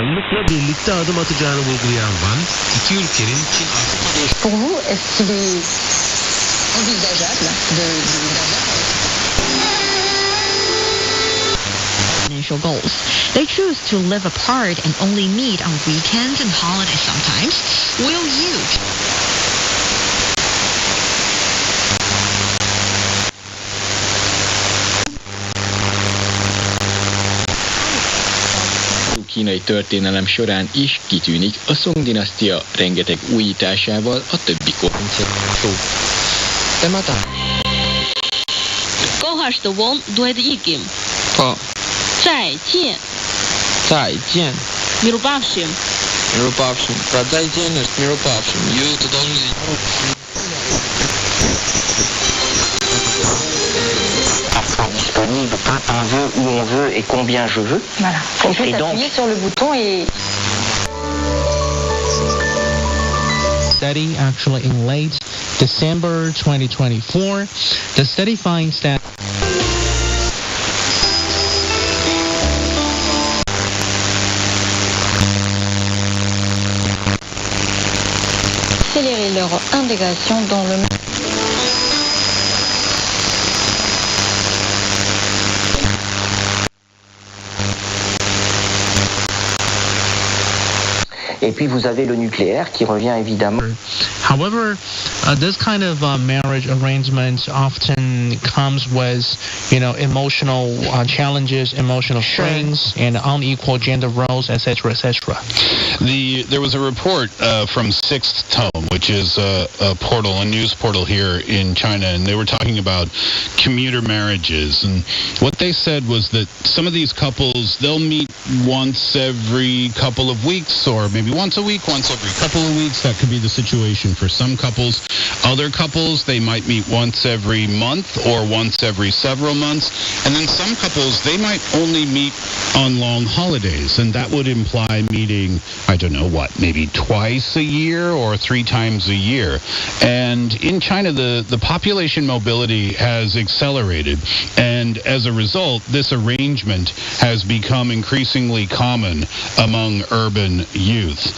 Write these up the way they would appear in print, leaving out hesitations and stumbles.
Bakanlıkla birlikte adım atacağını vurgulayan Van, iki ülkenin Pour vous, est-ce qu'il est envisageable financial goals. They choose to live apart and only meet on weekends and holidays sometimes. Will you? Kínai történelem során is kitűnik a Song-dinasztia rengeteg újításával a többi Kohashtë vonë duhet ikim. Po. 再见. 再见. Mirupafshim. Mirupafshim. Pra 再见 është mirupafshim. Ju të dashur. Disponible quand on veut, où on veut et combien je veux. Voilà. Faut juste appuyer sur le bouton et... Study actually in late December 2024. The study finds that accélérer leur intégration dans le... Et puis vous avez le nucléaire qui revient évidemment. However, this kind of marriage arrangement often comes with, emotional challenges, emotional strains, and unequal gender roles, etc., etc. There was a report from Sixth Tome, which is a news portal here in China, and they were talking about commuter marriages. And what they said was that some of these couples, they'll meet once every couple of weeks, or maybe once a week, once every couple of weeks. That could be the situation for some couples. Other couples, they might meet once every month or once every several months. And then some couples, they might only meet on long holidays, and that would imply meeting, maybe twice a year or 3 times a year. And in China, the population mobility has accelerated, and as a result, this arrangement has become increasingly common among urban youth.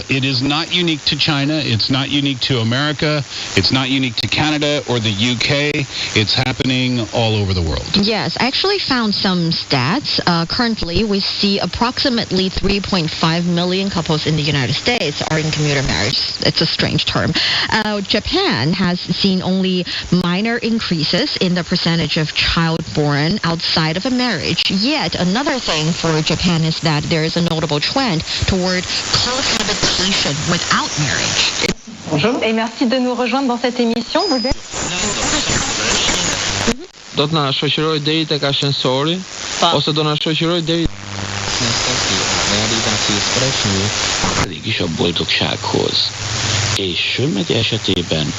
It is not unique to China. It's not unique to America. It's not unique to Canada or the UK. It's happening all over the world. Yes, I actually found some stats. Currently, we see approximately 3.5 million couples in the United States are in commuter marriage. It's a strange term. Japan has seen only minor increases in the percentage of child born outside of a marriage. Yet, another thing for Japan is that there is a notable trend toward cohabitation without marriage. Bonjour. Et merci de nous rejoindre dans cette émission. Vous êtes... Do të na shoqëroj deri tek ashensori ose do na shoqëroj deri a boldogsághoz. És meg esetében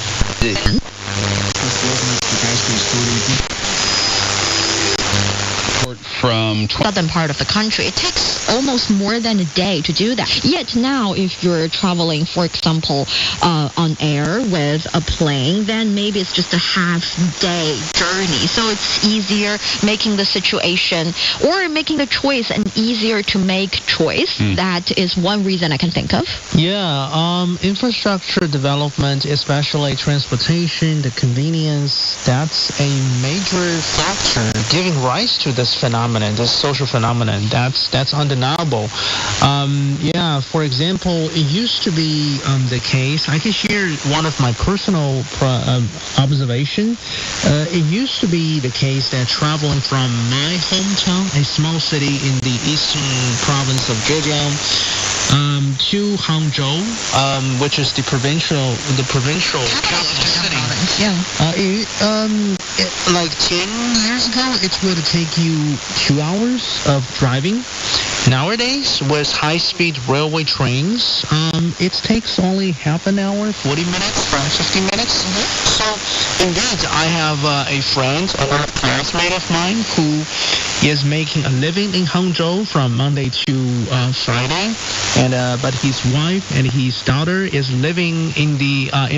from southern part of the country. It takes almost more than a day to do that. Yet now, if you're traveling, for example, on air with a plane, then maybe it's just a half-day journey. So it's easier making the situation or making the choice an easier to make choice. That is one reason I can think of. Yeah, infrastructure development, especially transportation, the convenience, that's a major factor giving rise to this phenomenon, this social phenomenon. That's undeniable. For example, it used to be the case. I can share one of my personal observation. It used to be the case that traveling from my hometown, a small city in the eastern province of Zhejiang, to Hangzhou, which is the provincial capital city. Like 10 years ago, it would take you 2 hours of driving. Nowadays, with high-speed railway trains, it takes only half an hour, 40 minutes, perhaps 50 minutes. So, indeed, I have a friend, a classmate of mine, who is making a living in Hangzhou from Monday to Friday, and but his wife and his daughter is living in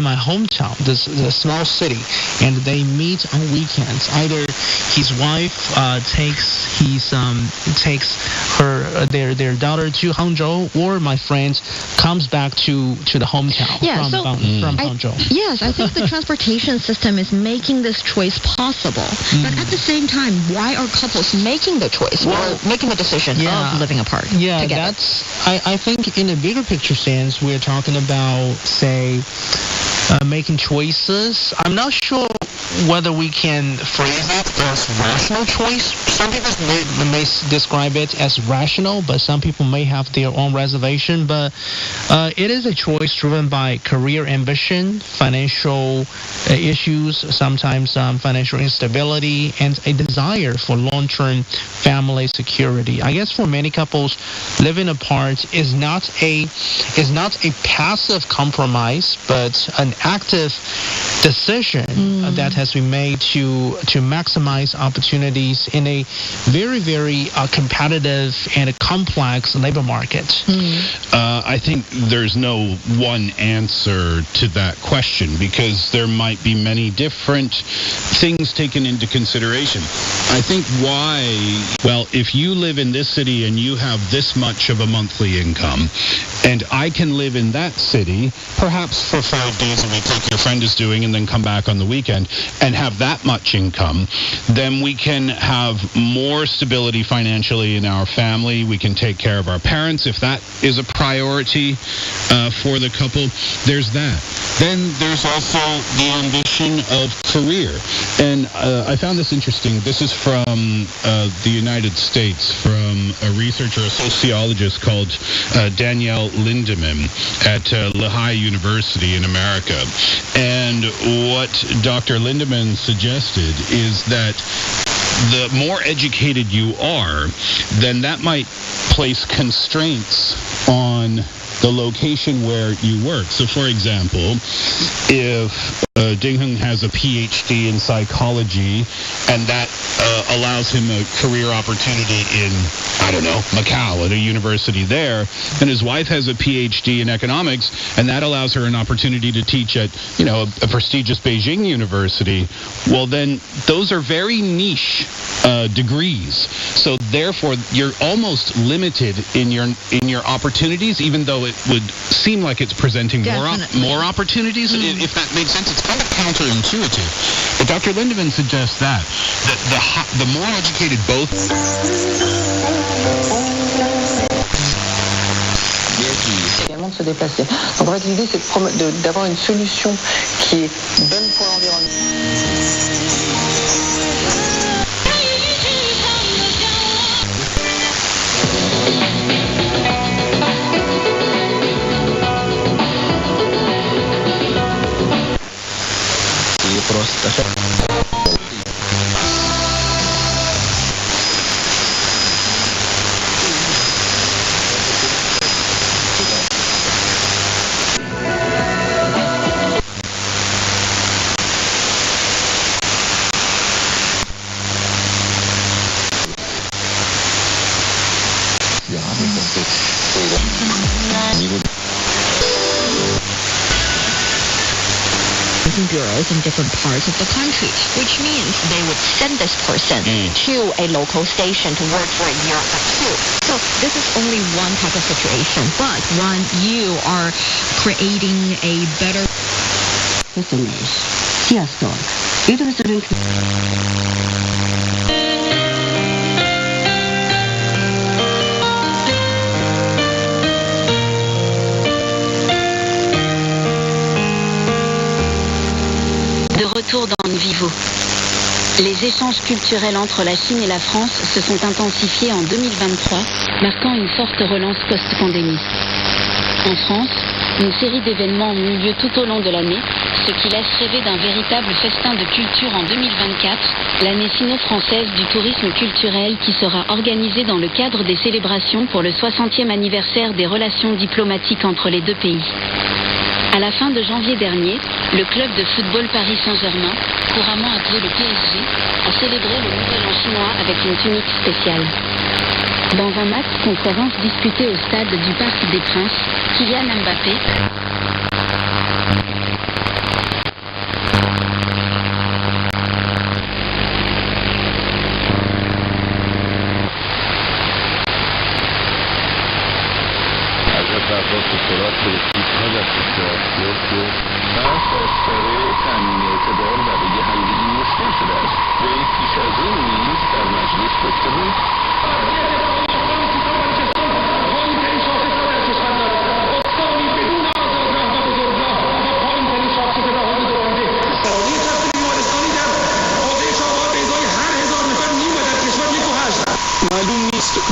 my hometown, the small city, and they meet on weekends. Either his wife takes their daughter to Hangzhou, or my friend comes back to the hometown from Hangzhou. Yes, I think the transportation system is making this choice possible. But at the same time, why are couples making the choice or making the decision of living apart together? That's I think in a bigger picture sense, we're talking about, say, making choices. I'm not sure whether we can phrase it as rational choice. Some people may describe it as rational, but some people may have their own reservation. But it is a choice driven by career ambition, financial issues, sometimes financial instability, and a desire for long-term family security. I guess for many couples, living apart is not a passive compromise, but an active decision that has been made to maximize opportunities in a very, very competitive and complex labor market. I think there's no one answer to that question, because there might be many different things taken into consideration. I think if you live in this city and you have this much of a monthly income, and I can live in that city, perhaps for 5 days a week like your friend is doing, and then come back on the weekend and have that much income, then we can have more stability financially in our family. We can take care of our parents if that is a priority for the couple. There's that. Then there's also the ambition of career. And I found this interesting. This is from the United States, from a researcher, a sociologist called Danielle Lindemann at Lehigh University in America. And what Dr. Lindemann suggested is that the more educated you are, then that might place constraints on the location where you work. So, for example, if Ding Heng has a PhD in psychology, and that allows him a career opportunity in, I don't know, Macau at a university there, and his wife has a PhD in economics, and that allows her an opportunity to teach at, a prestigious Beijing university. Well, then those are very niche degrees. So therefore, you're almost limited in your opportunities, even though it would seem like it's presenting more opportunities. If that makes sense, it's kind of counterintuitive. But Dr. Lindemann suggests that the more educated both. Également de se déplacer. Donc en fait, l'idée, c'est d'avoir une solution qui est bonne pour l'environnement. bureaus in different parts of the country, which means they would send this person to a local station to work for a year or two. So this is only one type of situation, but when you are creating a better... De retour dans Vivo. Les échanges culturels entre la Chine et la France se sont intensifiés en 2023, marquant une forte relance post-pandémie. En France, une série d'événements ont eu lieu tout au long de l'année, ce qui laisse rêver d'un véritable festin de culture en 2024, l'année sino-française du tourisme culturel qui sera organisée dans le cadre des célébrations pour le 60e anniversaire des relations diplomatiques entre les deux pays. À la fin de janvier dernier, le club de football Paris Saint-Germain, couramment appelé le PSG, a célébré le Nouvel An chinois avec une tunique spéciale. Dans un match conférence disputé au stade du Parc des Princes, Kylian Mbappé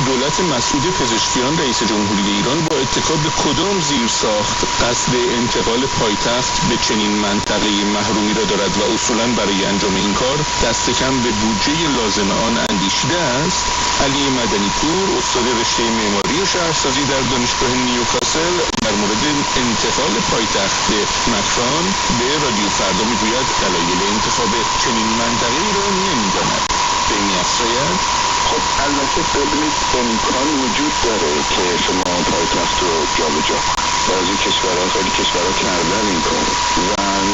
دولت مسعود پزشکیان رئیس جمهوری ایران با اتکا به کدام زیرساخت قصد انتقال پایتخت به چنین منطقه محرومی را دارد و اصولا برای انجام این کار دست کم به بودجه لازم آن اندیشیده است؟ علی مدنی پور، استاد رشته معماری و شهرسازی در دانشگاه نیوکاسل، در مورد انتقال پایتخت مکران به رادیو فردا میگوید دلایل انتخاب چنین منطقه‌ای را نمی‌داند. به می‌افزاید خب البته ببینید امکان وجود داره که شما پایتخت رو جابجا کنید. بعضی کشورها خیلی کشورها کردن این کار و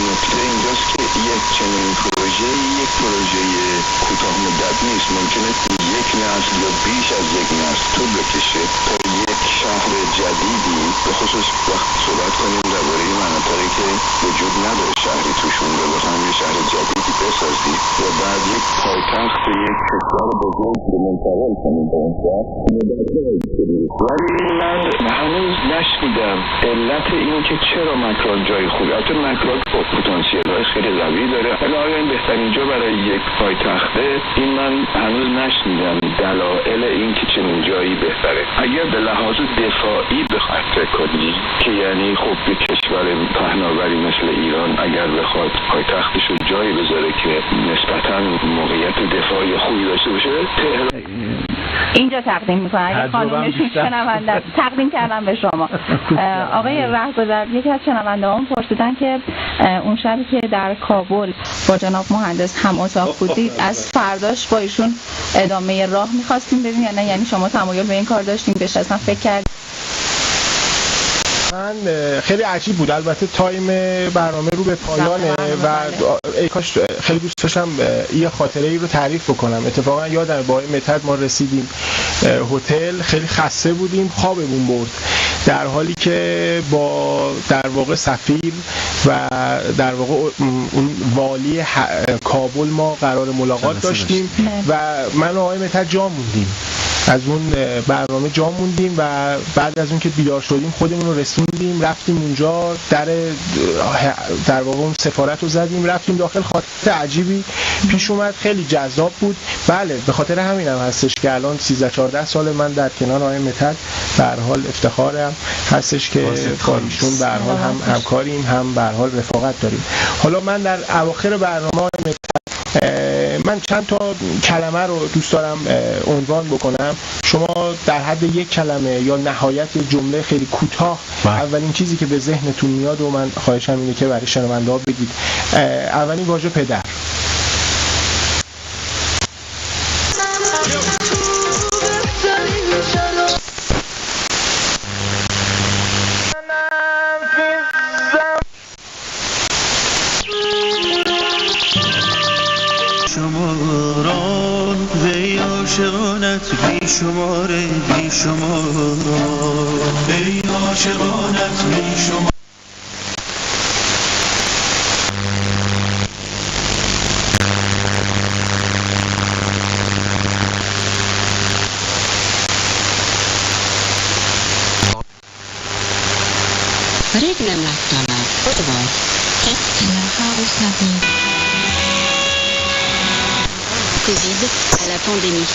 نکته اینجاست که یک چنین پروژه یک پروژه کوتاه مدت نیست. ممکنه یک نسل یا بیش از یک نسل طول بکشه تا یک شهر جدیدی، به خصوص وقت صحبت کنیم درباره مناطقی که وجود نداره شهری توشون رو بخوایم یه شهر جدیدی بسازی و بعد یک پایتخت یک کشور بزرگ رو منتقل کنیم به اونجا. ولی من هنوز نشنیدم علت این که چرا مکران جای خوبی. البته مکران پتانسیل های خیلی قوی داره، ولی آیا این بهترین جا برای یک پایتخته؟ این من هنوز نشنیدم دلایل این که چنین جایی بهتره. اگر به لحاظ دفاعی بخواید فکر کنی که یعنی خب یک کشور پهناوری مثل ایران اگر بخواد پایتختش رو جایی بذاره که نسبتاً موقعیت دفاعی خوبی داشته باشه، اینجا تقدیم میکنم. اگه خانومشون شنونده تقدیم کردم به شما. آقای رهگذر، یکی از شنونده‌هام پرسیدن که اون شبی که در کابل با جناب مهندس هم اتاق بودید از فرداش با ایشون ادامه راه می‌خواستیم ببینیم یا نه، یعنی شما تمایل به این کار داشتیم، بهش اصلا فکر کردید؟ من خیلی عجیب بود. البته تایم برنامه رو به پایانه و ای کاش خیلی دوست داشتم یه خاطره ای رو تعریف بکنم. اتفاقا یادم با مدت ما رسیدیم هتل، خیلی خسته بودیم، خوابمون برد، در حالی که با در واقع سفیر و در واقع اون والی کابل ما قرار ملاقات داشتیم و من و آقای مدت جا موندیم. از اون برنامه جا موندیم و بعد از اون که بیدار شدیم خودمون رو رسوندیم، رفتیم اونجا، در واقع اون سفارت رو زدیم، رفتیم داخل. خاطر عجیبی پیش اومد، خیلی جذاب بود. بله، به خاطر همینم هستش که الان 13-14 سال من در کنار آقای مدت به هر حال افتخارم هستش که با ایشون به هر حال هم همکاریم، هم به هر حال رفاقت داریم. حالا من در اواخر برنامه آقای مدت من چند تا کلمه رو دوست دارم عنوان بکنم. شما در حد یک کلمه یا نهایت یک جمله خیلی کوتاه اولین چیزی که به ذهنتون میاد و من خواهشم اینه که برای شنونده ها بگید. اولین واژه پدر. بیشماره ای عاشقانت بیشمار. Rég nem láttam el. Hogy vagy? Covid à la pandémie.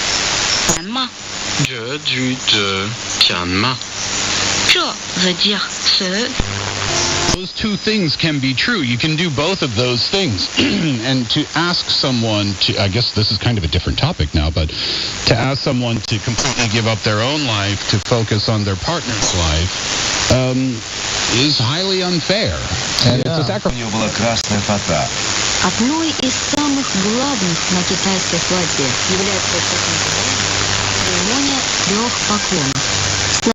Je, du, de, tiens, main. Je veut dire ce. Those two things can be true. You can do both of those things. And to ask someone to, I guess this is kind of a different topic now, but to ask someone to completely give up their own life to focus on their partner's life, is highly unfair. And it's a sacrifice. Одной из самых главных на китайской свадьбе является церемония трех поклонов.